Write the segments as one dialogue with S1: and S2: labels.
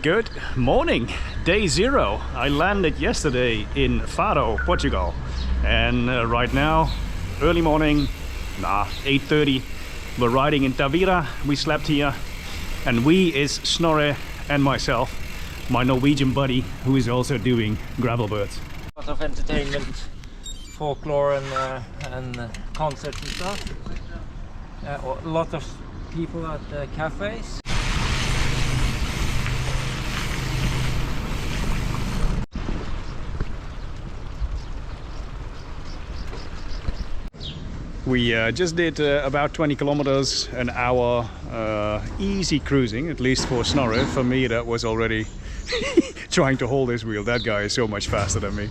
S1: Good morning, day 0. I landed yesterday in Faro, Portugal, and right now, early morning, 8:30. We're riding in Tavira. We slept here, and we is Snorre and myself, my Norwegian buddy, who is also doing gravel birds.
S2: A lot of entertainment, folklore and concerts and stuff. A lot of people at the cafes.
S1: We just did about 20 kilometers an hour, easy cruising, at least for Snorre. For me, that was already trying to hold this wheel. That guy is so much faster than me.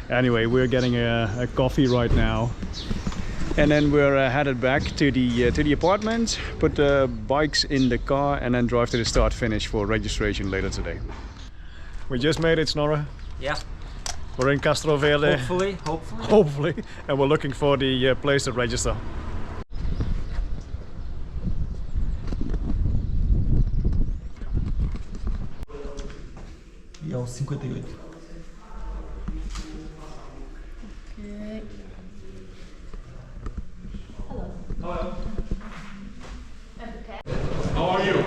S1: Anyway, we're getting a coffee right now, and then we're headed back to the apartment, put the bikes in the car, and then drive to the start-finish for registration later today. We just made it, Snorre.
S2: Yeah.
S1: We're in Castro Verde.
S2: Hopefully.
S1: And we're looking for the place to register.
S3: E é o 58.
S4: Okay.
S5: Hello. How are you?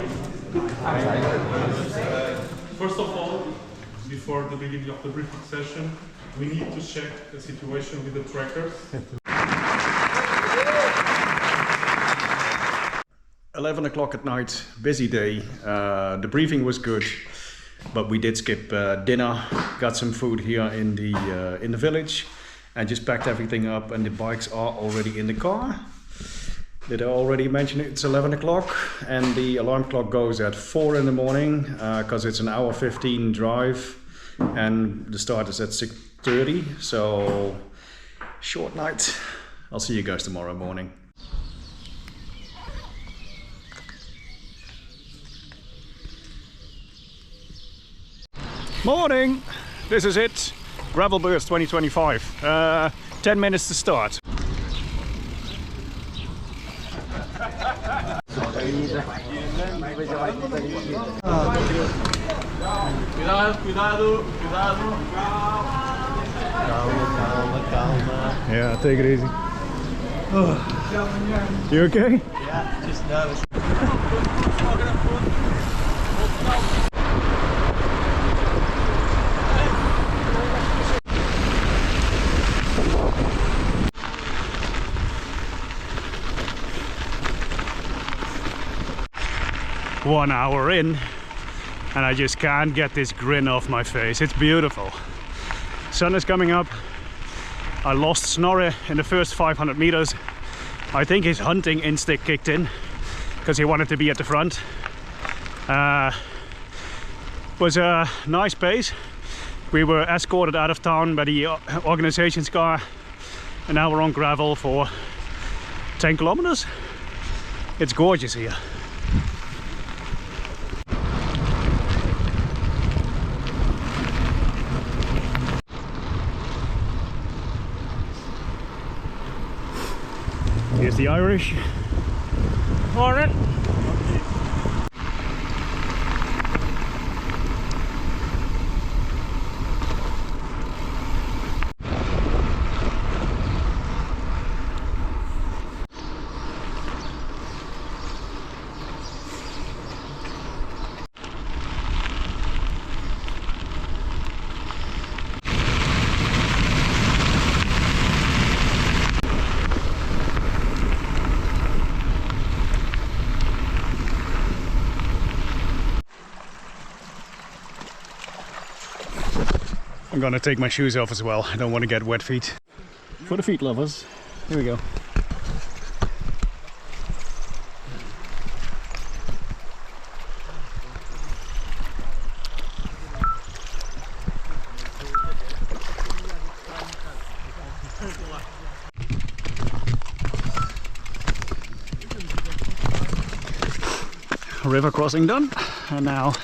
S5: First of all, before the beginning of the briefing session, we need to check the situation with the trackers.
S1: 11 o'clock at night, busy day. The briefing was good, but we did skip dinner. Got some food here in the village, and just packed everything up. And the bikes are already in the car. Did I already mention it? It's 11 o'clock, and the alarm clock goes at 4 in the morning because it's an hour 15 drive, and the start is at 6:30. So short night. I'll see you guys tomorrow morning. Morning! This is it. Gravel Birds 2025. 10 minutes to start.
S5: Cuidado. Calma.
S1: Yeah, take it easy. You okay?
S3: Yeah, just nervous.
S1: 1 hour in, and I just can't get this grin off my face. It's beautiful. Sun is coming up. I lost Snorre in the first 500 meters. I think his hunting instinct kicked in because he wanted to be at the front. Was a nice pace. We were escorted out of town by the organization's car, and now we're on gravel for 10 kilometers. It's gorgeous here. Here's the Irish.
S2: Morning.
S1: I'm gonna take my shoes off as well. I don't want to get wet feet. For the feet lovers, here we go. River crossing done, and now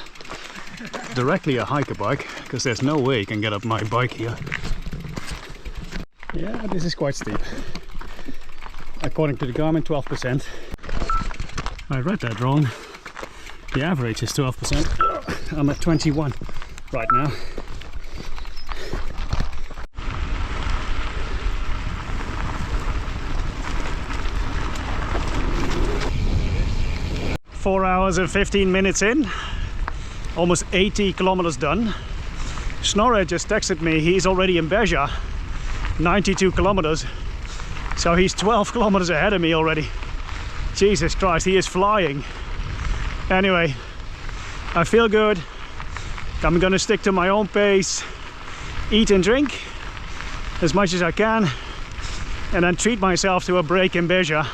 S1: directly a hiker bike, because there's no way you can get up my bike here. Yeah, this is quite steep. According to the Garmin, 12%. I read that wrong. The average is 12%. I'm at 21 right now. Four hours and 15 minutes in, almost 80 kilometers done. Snorre just texted me, he's already in Beja, 92 kilometers. So he's 12 kilometers ahead of me already. Jesus Christ, he is flying. Anyway, I feel good. I'm gonna stick to my own pace, eat and drink as much as I can, and then treat myself to a break in Beja.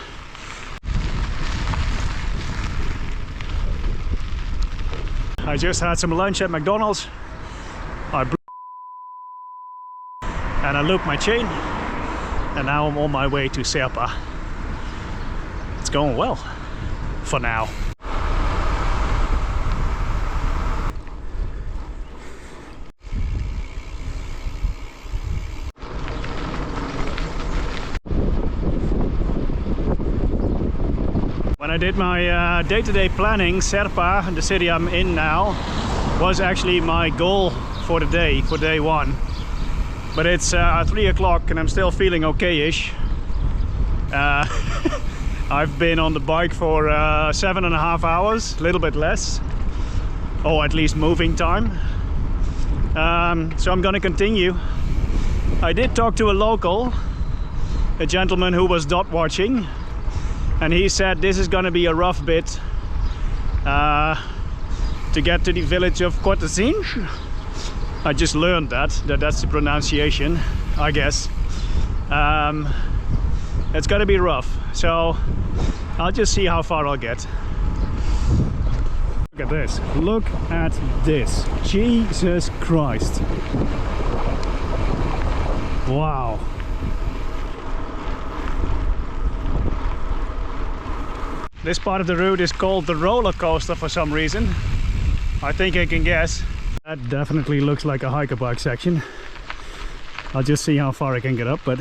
S1: I just had some lunch at McDonald's. And I looped my chain, and now I'm on my way to Serpa. It's going well, for now. When I did my day-to-day planning, Serpa, the city I'm in now, was actually my goal for the day, for day one. But it's 3 o'clock and I'm still feeling okay-ish. I've been on the bike for 7.5 hours, a little bit less, or at least moving time. So I'm gonna continue. I did talk to a local, a gentleman who was dot watching, and he said this is gonna be a rough bit to get to the village of Cortesinge. I just learned that's the pronunciation, I guess. It's gonna be rough, so I'll just see how far I'll get. Look at this, look at this. Jesus Christ. Wow. This part of the route is called the roller coaster for some reason. I think I can guess. That definitely looks like a hiker bike section. I'll just see how far I can get up, but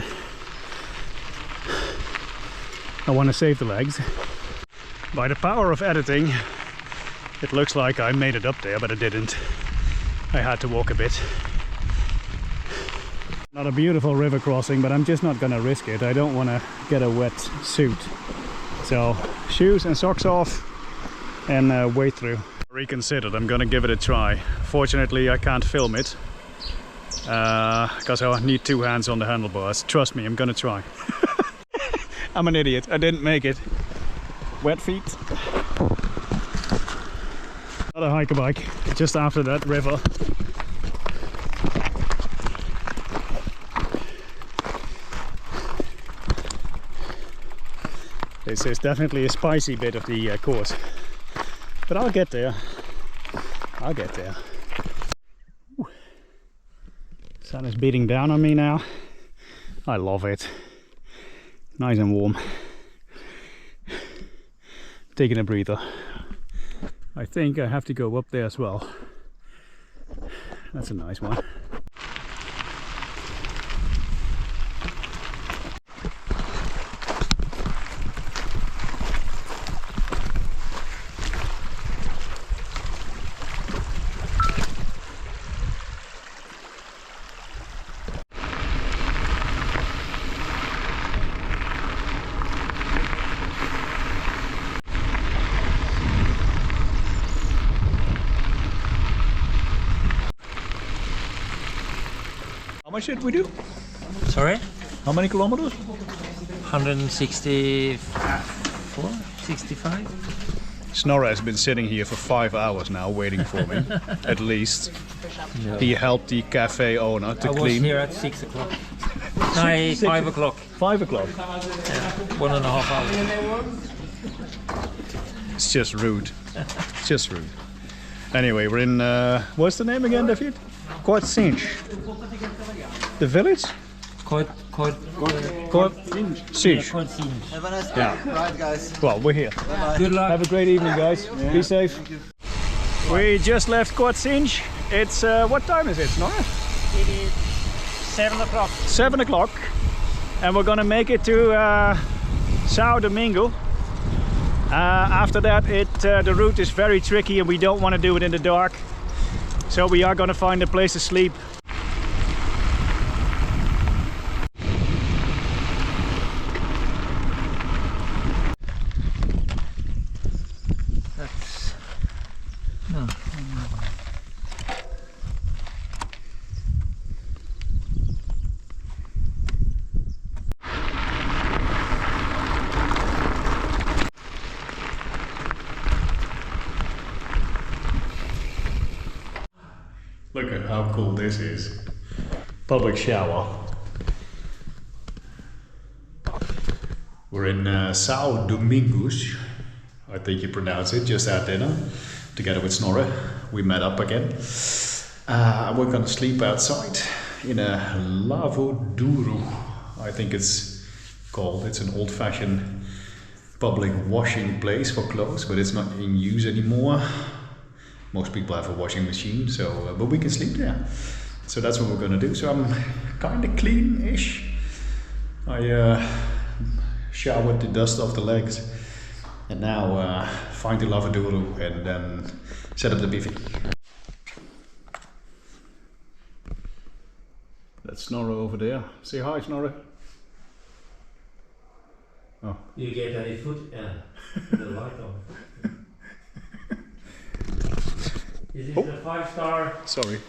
S1: I want to save the legs. By the power of editing, it looks like I made it up there, but I didn't. I had to walk a bit. Not a beautiful river crossing, but I'm just not gonna risk it. I don't want to get a wet suit. So shoes and socks off and wade through. Reconsidered, I'm gonna give it a try. Fortunately I can't film it because I need 2 hands on the handlebars. Trust me, I'm gonna try. I'm an idiot, I didn't make it. Wet feet. Another hiker bike just after that river. This is definitely a spicy bit of the course. But I'll get there. I'll get there. Ooh. Sun is beating down on me now. I love it. Nice and warm. Taking a breather. I think I have to go up there as well. That's a nice one. How much did we do?
S2: Sorry?
S1: How many kilometers?
S2: 164, 65.
S1: Snorre has been sitting here for 5 hours now waiting for me, at least.
S2: No.
S1: He helped the cafe owner to
S2: I was
S1: clean.
S2: here at 6 o'clock. No, 5 o'clock.
S1: 5 o'clock.
S2: Yeah, 1.5 hours.
S1: It's just rude. It's just rude. Anyway, we're in, what's the name again, David? Cortesinge. The village? Cortesinge. Yeah.
S3: Right, guys.
S1: Well, we're here.
S2: Good luck.
S1: Have a great evening, guys. Yeah. Be safe. We just left Cortesinge. It's, what time is it, Snorre?
S2: It is 7 o'clock.
S1: 7 o'clock. And we're gonna make it to Sao Domingos. After that, the route is very tricky and we don't want to do it in the dark. So we are gonna find a place to sleep.
S2: That's no.
S1: Look at how cool this is. Public shower. We're in Sao Domingos, I think you pronounce it, just had dinner together with Snorre. We met up again. We're gonna sleep outside in a lavadero, I think it's called. It's an old-fashioned public washing place for clothes, but it's not in use anymore. Most people have a washing machine, so but we can sleep there. So that's what we're gonna do. So I'm kind of clean-ish. I showered the dust off the legs, and now find the lavadero and then set up the bivvy. That's Snorre over there. Say hi, Snorre. Oh.
S3: You get any food? Yeah. The light on.
S2: This is
S1: Oh.
S2: a 5-star
S1: Sorry.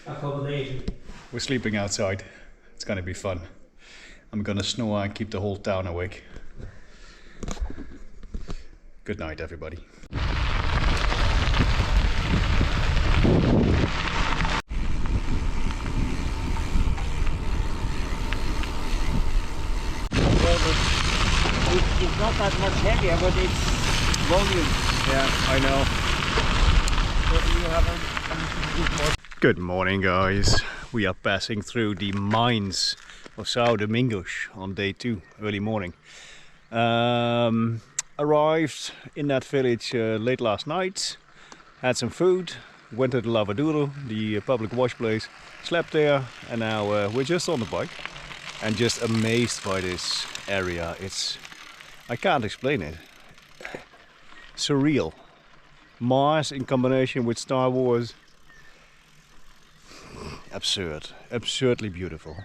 S2: accommodation.
S1: We're sleeping outside. It's gonna be fun. I'm gonna snore and keep the whole town awake. Good night, everybody.
S2: It's not that much heavier, but it's volume.
S1: Yeah, I know.
S2: So you have a bit more.
S1: Good morning, guys. We are passing through the mines of Sao Domingos on day 2, early morning. Arrived in that village late last night, had some food, went to the lavadero, the public wash place, slept there, and now we're just on the bike and just amazed by this area. I can't explain it. Surreal. Mars in combination with Star Wars. Absurd. Absurdly beautiful.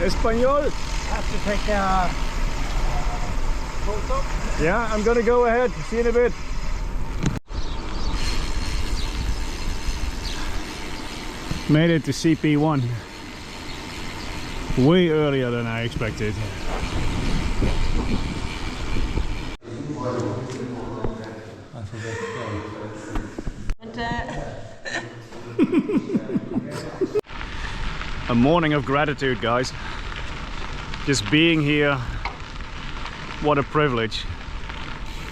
S1: Espanol?
S2: Have to take a photo.
S1: Yeah, I'm gonna go ahead. See you in a bit. Made it to CP1. Way earlier than I expected. A morning of gratitude, guys. Just being here, what a privilege.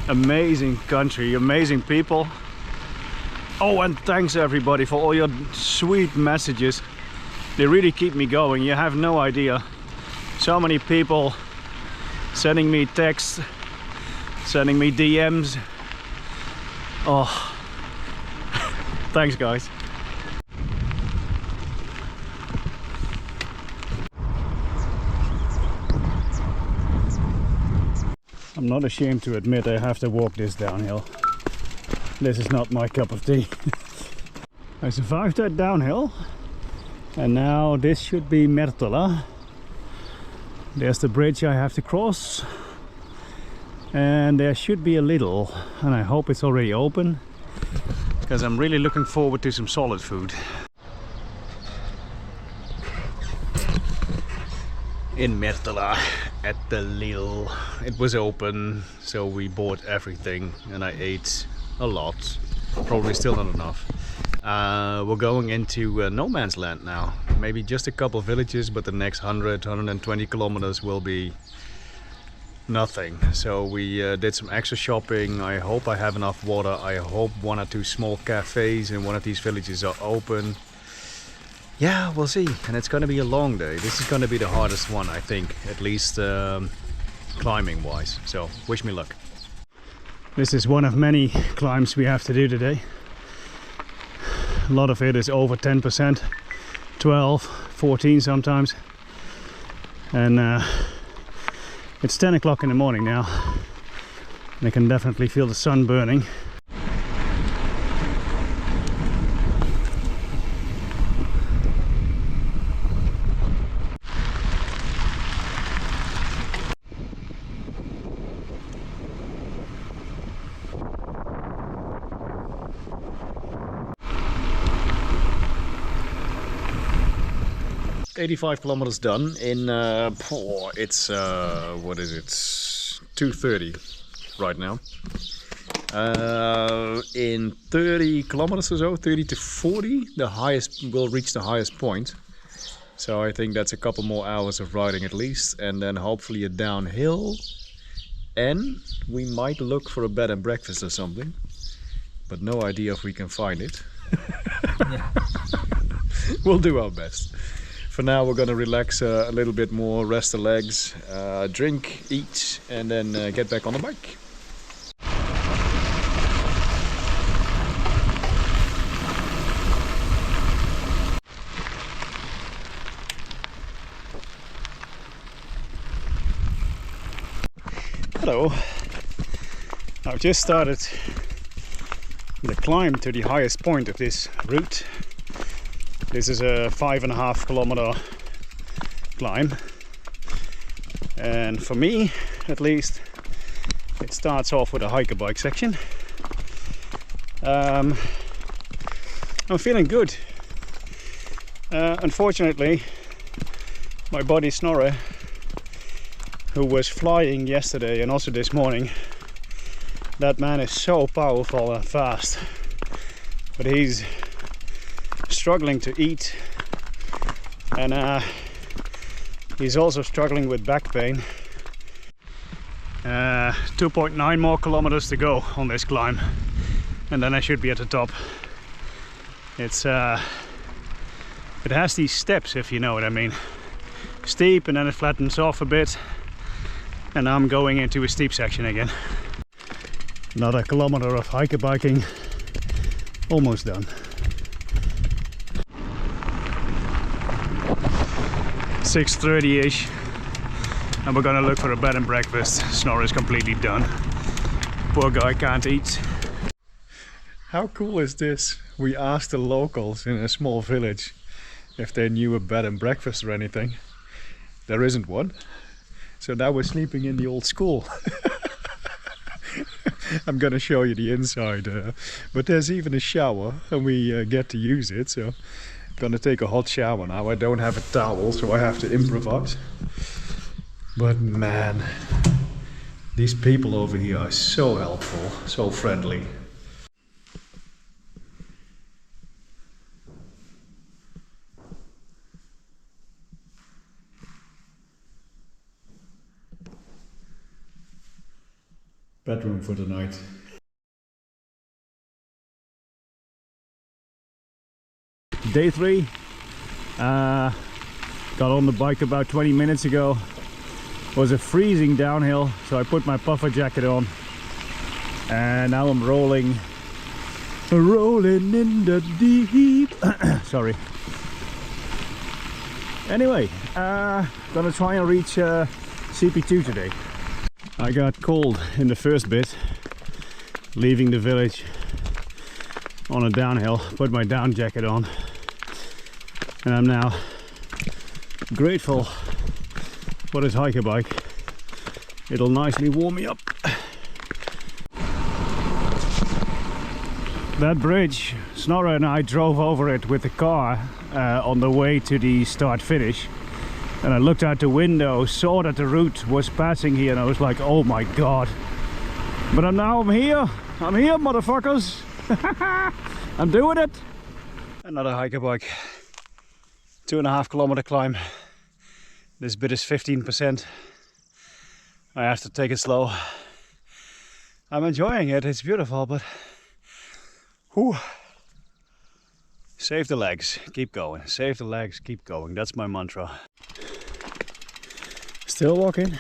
S1: Amazing country, amazing people. Oh, and thanks everybody for all your sweet messages. They really keep me going. You have no idea. So many people sending me texts, sending me DMs. Oh, thanks guys. I'm not ashamed to admit I have to walk this downhill. This is not my cup of tea. I survived that downhill, and now this should be Mertola. There's the bridge I have to cross, and there should be a little, and I hope it's already open, because I'm really looking forward to some solid food. In Mertola at the Lidl. It was open, so we bought everything and I ate a lot. Probably still not enough. We're going into no man's land now. Maybe just a couple villages, but the next 100-120 kilometers will be nothing. So we did some extra shopping. I hope I have enough water. I hope 1 or 2 small cafes in one of these villages are open. Yeah, we'll see. And it's going to be a long day. This is going to be the hardest one, I think, at least climbing wise. So wish me luck. This is one of many climbs we have to do today. A lot of it is over 10%, 12, 14 sometimes. And it's 10 o'clock in the morning now. And I can definitely feel the sun burning. ...85 kilometers done in, it's, what is it, 2:30 right now. In 30 kilometers or so, 30 to 40, the highest, will reach the highest point. So I think that's a couple more hours of riding at least, and then hopefully a downhill. And we might look for a bed and breakfast or something, but no idea if we can find it. We'll do our best. For now we're gonna relax a little bit more, rest the legs, drink, eat, and then get back on the bike. Hello. I've just started the climb to the highest point of this route. This is a 5.5 kilometer climb, and for me at least it starts off with a hiker bike section. I'm feeling good. Unfortunately my buddy Snorre, who was flying yesterday and also this morning, that man is so powerful and fast, but he's struggling to eat, and he's also struggling with back pain. 2.9 more kilometers to go on this climb, and then I should be at the top. It's it has these steps, if you know what I mean. Steep, and then it flattens off a bit, and I'm going into a steep section again. Another kilometer of hiker biking, almost done. 6:30ish, and we're gonna look for a bed and breakfast. Snorre is completely done. Poor guy can't eat. How cool is this? We asked the locals in a small village if they knew a bed and breakfast or anything. There isn't one. So now we're sleeping in the old school. I'm gonna show you the inside, but there's even a shower, and we get to use it. So gonna take a hot shower now. I don't have a towel, so I have to improvise. But man, these people over here are so helpful, so friendly. Bedroom for the night. Day 3. Got on the bike about 20 minutes ago. It was a freezing downhill, so I put my puffer jacket on, and now I'm rolling in the deep. Sorry. Anyway, gonna try and reach CP2 today. I got cold in the first bit, leaving the village on a downhill. Put my down jacket on, and I'm now grateful for this hiker bike. It'll nicely warm me up. That bridge, Snorre and I drove over it with the car on the way to the start finish, and I looked out the window, saw that the route was passing here, and I was like, oh my god. But I'm here, motherfuckers. I'm doing it. Another hiker bike. 2.5 kilometer climb. This bit is 15%. I have to take it slow. I'm enjoying it, it's beautiful, but whew. Save the legs, keep going. Save the legs, keep going. That's my mantra. Still walking.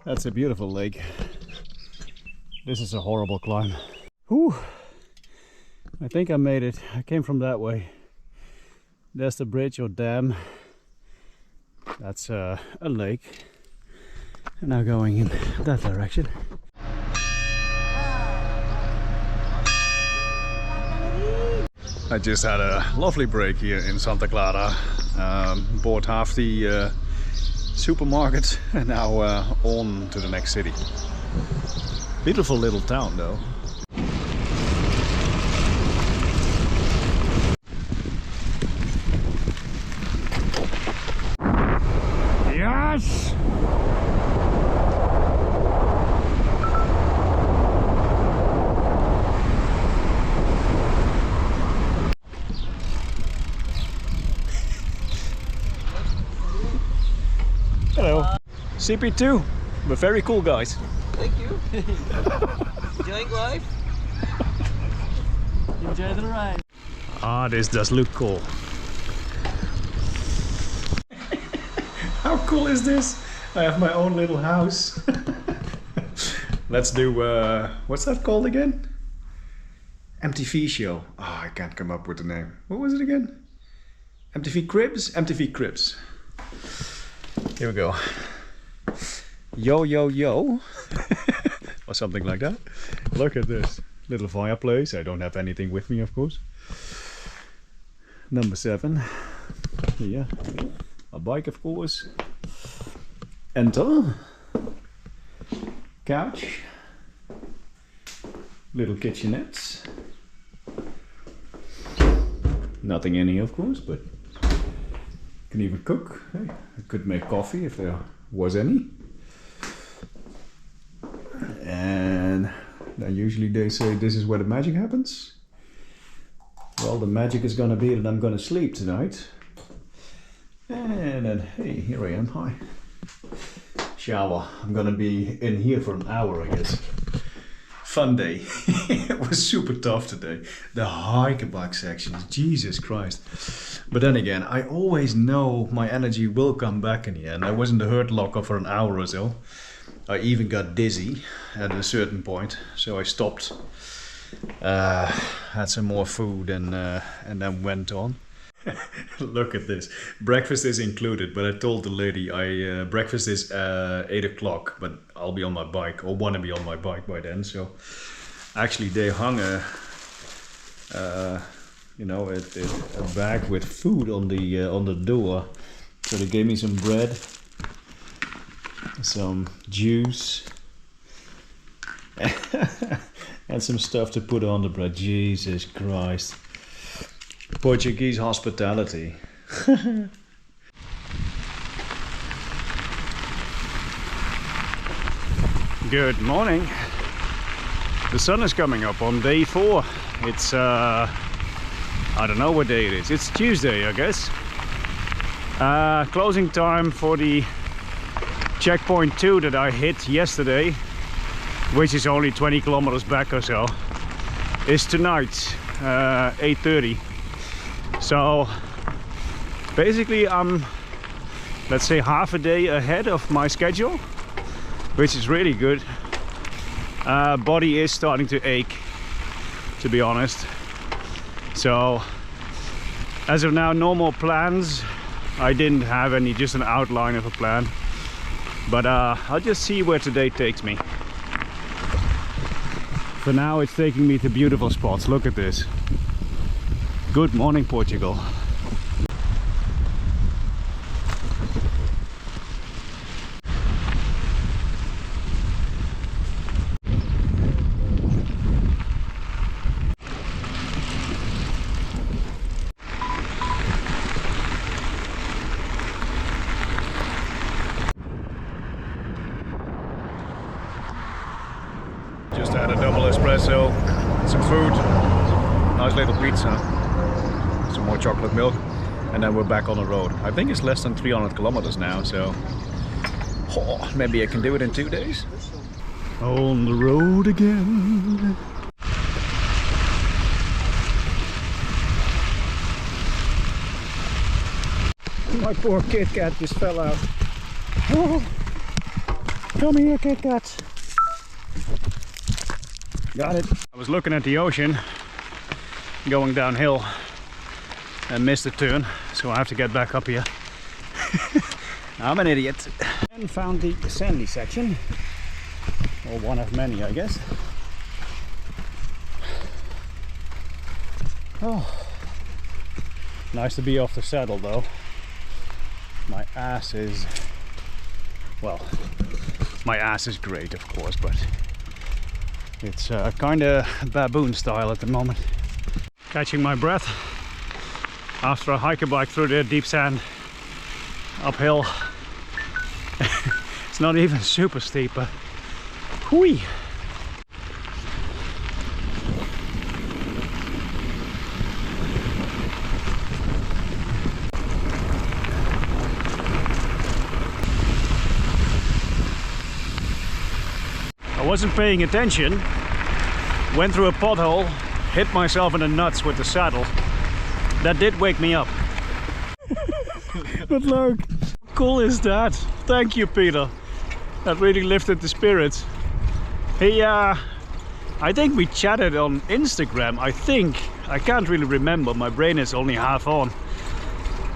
S1: That's a beautiful lake. This is a horrible climb. Whew. I think I made it. I came from that way. There's the bridge or dam. That's a lake. And now going in that direction. I just had a lovely break here in Santa Clara. Bought half the supermarket and now on to the next city. Beautiful little town though. Yes! Hello. CP2. We're very cool guys.
S2: Thank you. Enjoying life? Enjoy the ride.
S1: Ah, this does look cool. How cool is this? I have my own little house. Let's do, what's that called again? MTV show. Oh, I can't come up with the name. What was it again? MTV Cribs? MTV Cribs. Here we go. Yo, yo, yo. Or something like that. Look at this. Little fireplace. I don't have anything with me, of course. Number 7. Here. A bike, of course. Enter. Couch. Little kitchenettes. Nothing in here, of course, but can even cook. Hey, I could make coffee if there was any. And then usually they say this is where the magic happens. Well, the magic is gonna be that I'm gonna sleep tonight. And then, hey, here I am, hi. Shower. I'm gonna be in here for an hour, I guess. Fun day. It was super tough today. The hike-a-bike sections, Jesus Christ. But then again, I always know my energy will come back in the end. I was in the hurt locker for an hour or so. I even got dizzy at a certain point, so I stopped. Had some more food and then went on. Look at this. Breakfast is included, but I told the lady breakfast is 8 o'clock, but I'll be on my bike or want to be on my bike by then. So actually they hung a bag with food on the door. So they gave me some bread, some juice, and some stuff to put on the bread. Jesus Christ. Portuguese hospitality. Good morning. The sun is coming up on day 4. It's I don't know what day it is. It's Tuesday, I guess. Closing time for the checkpoint 2 that I hit yesterday, which is only 20 kilometers back or so, is tonight, 8:30. So basically I'm, let's say, half a day ahead of my schedule, which is really good. Body is starting to ache, to be honest. So as of now, no more plans. I didn't have any, just an outline of a plan. But I'll just see where today takes me. For now it's taking me to beautiful spots. Look at this. Good morning, Portugal. Just had a double espresso, some food, nice little pizza. Some more chocolate milk. and then we're back on the road. I think it's less than 300 kilometers now, so maybe I can do it in 2 days. On the road again. My poor KitKat just fell out. Oh, come here, KitKat. Got it. I was looking at the ocean going downhill and missed a turn, so I have to get back up here. I'm an idiot. And found the sandy section, or one of many, I guess. Oh, nice to be off the saddle though. My ass is, well, my ass is great of course, but it's kind of baboon style at the moment. Catching my breath after I hike a bike through the deep sand uphill. It's not even super steep, but whee! I wasn't paying attention, went through a pothole, hit myself in the nuts with the saddle. That did wake me up. But look, how cool is that? Thank you, Peter. That really lifted the spirits. He, I think we chatted on Instagram, I can't really remember, my brain is only half on.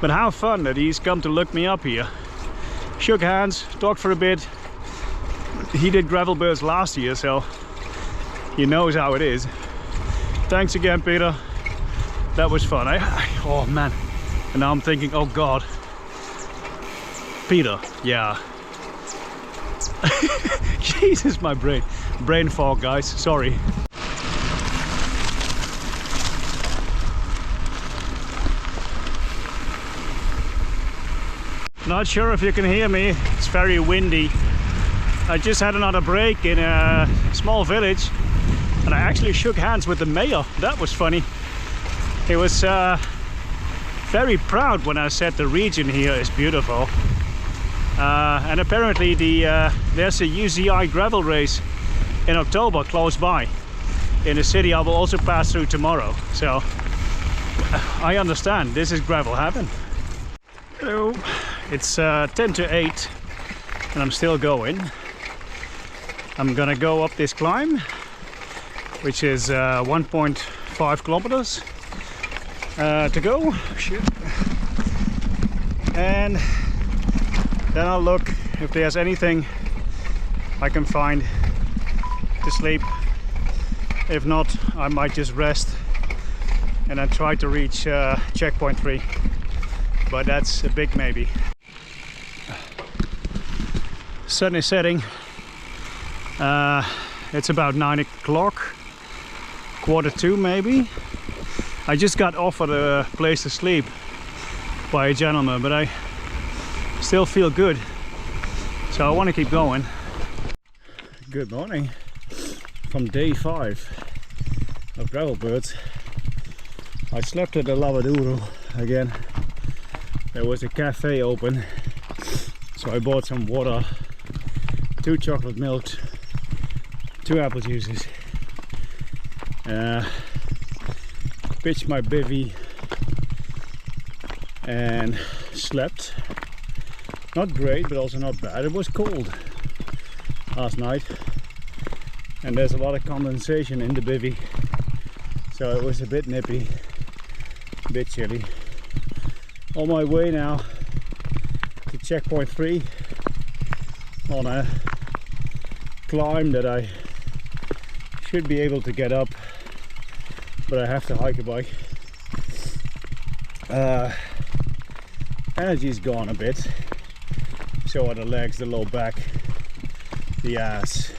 S1: But how fun that he's come to look me up here. Shook hands, talked for a bit. He did gravel birds last year, so he knows how it is. Thanks again, Peter. That was fun. Oh man. And now I'm thinking, oh god. Peter, yeah. Jesus, my brain fog, guys. Sorry. Not sure if you can hear me. It's very windy. I just had another break in a small village and I actually shook hands with the mayor. That was funny. He was very proud when I said the region here is beautiful. And apparently there's a UCI gravel race in October close by in a city I will also pass through tomorrow. So I understand, this is gravel heaven. So it's 10 to 8 and I'm still going. I'm gonna go up this climb, which is 1.5 kilometers to go. Shit. And then I'll look if there's anything I can find to sleep. If not, I might just rest and then try to reach checkpoint 3. But that's a big maybe. Sun is setting. It's about 9 o'clock, 1:45 maybe. I just got offered a place to sleep by a gentleman, but I still feel good, so I want to keep going. Good morning from day 5 of gravel birds. I slept at the Lavaduro again. There was a cafe open, so I bought some water, 2 chocolate milks, 2 apple juices, pitched my bivvy and slept. Not great, but also not bad. It was cold last night and there's a lot of condensation in the bivvy, so it was a bit nippy, a bit chilly. On my way now to checkpoint 3 on a climb that I should be able to get up, but I have to hike a bike. Energy's gone a bit, so are the legs, the low back, the ass,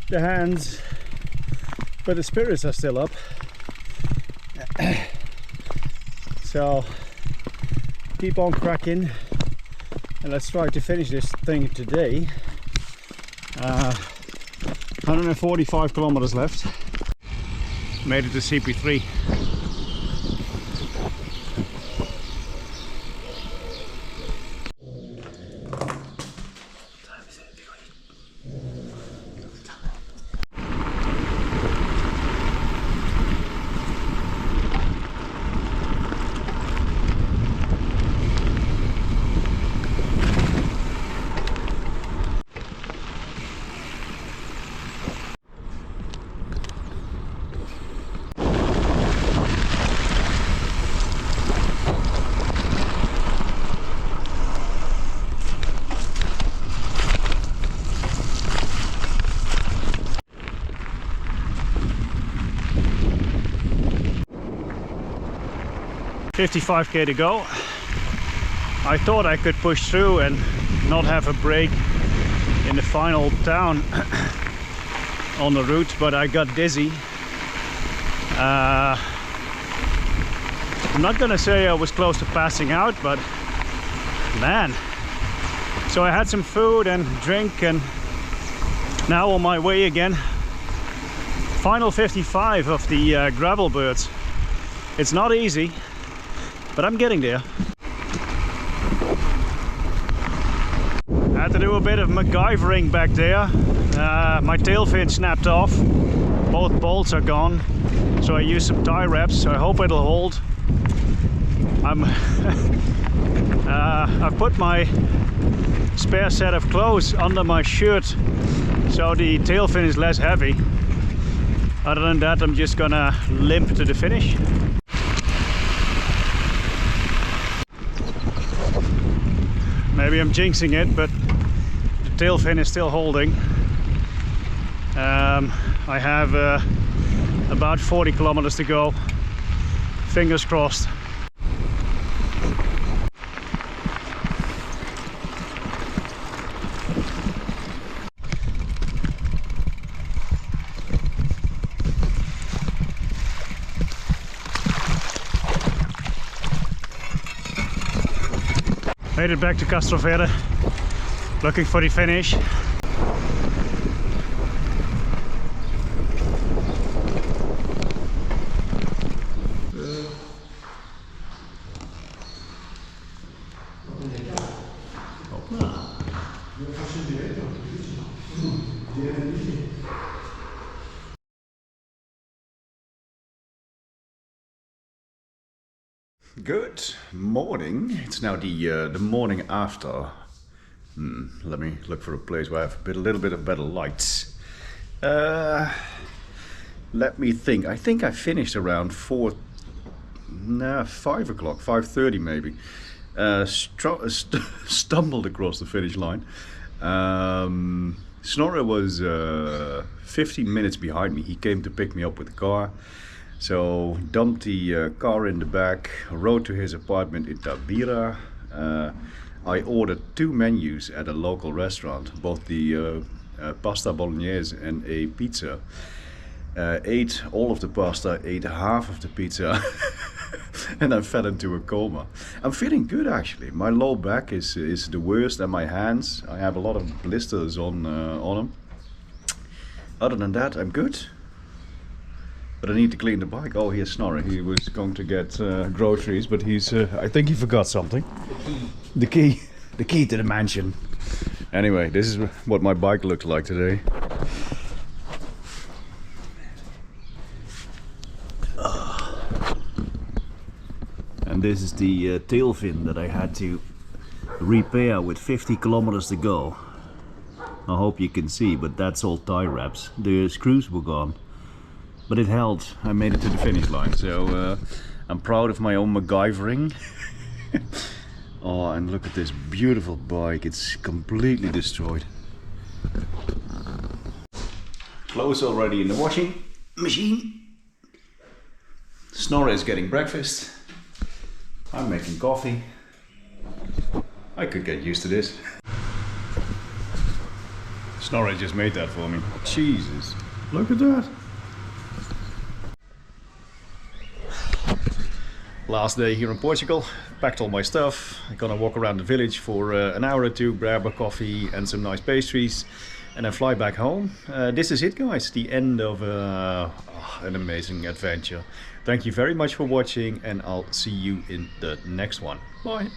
S1: the hands, but the spirits are still up. So keep on cracking and let's try to finish this thing today. 145 kilometers left. Made it to CP3. 55k to go. I thought I could push through and not have a break in the final town on the route, but I got dizzy. I'm not gonna say I was close to passing out, but man. So I had some food and drink, and now on my way again. Final 55 of the gravel birds. It's not easy, but I'm getting there. I had to do a bit of MacGyvering back there. My tail fin snapped off. Both bolts are gone. So I used some tie wraps. So I hope it'll hold. I've put my spare set of clothes under my shirt so the tail fin is less heavy. Other than that, I'm just gonna limp to the finish. Maybe I'm jinxing it, but the tail fin is still holding. I have about 40 kilometers to go. Fingers crossed. Made it back to Castroverde, looking for the finish.
S6: Good morning. It's now the morning after. Let me look for a place where I have a little bit of better lights. Let me think. I think I finished around 5 o'clock, 5:30 maybe. Stumbled across the finish line. Snorre was 15 minutes behind me. He came to pick me up with the car. So dumped the car in the back, rode to his apartment in Tabira. I ordered 2 menus at a local restaurant, both the pasta bolognese and a pizza. Ate all of the pasta, ate half of the pizza, and I fell into a coma. I'm feeling good actually. My low back is the worst, and my hands, I have a lot of blisters on them. Other than that, I'm good. But I need to clean the bike. Oh, here's Snorre. He was going to get groceries, but he's. I think he forgot something. The key. The key to the mansion. Anyway, this is what my bike looks like today. And this is the tail fin that I had to repair with 50 kilometers to go. I hope you can see, but that's all tie wraps. The screws were gone. But it held. I made it to the finish line, so I'm proud of my own MacGyvering. Oh, and look at this beautiful bike. It's completely destroyed. Clothes already in the washing machine. Snorre is getting breakfast. I'm making coffee. I could get used to this. Snorre just made that for me. Jesus, look at that. Last day here in Portugal, packed all my stuff. I'm gonna walk around the village for an hour or two, grab a coffee and some nice pastries, and then fly back home. This is it, guys, the end of an amazing adventure. Thank you very much for watching, and I'll see you in the next one. Bye!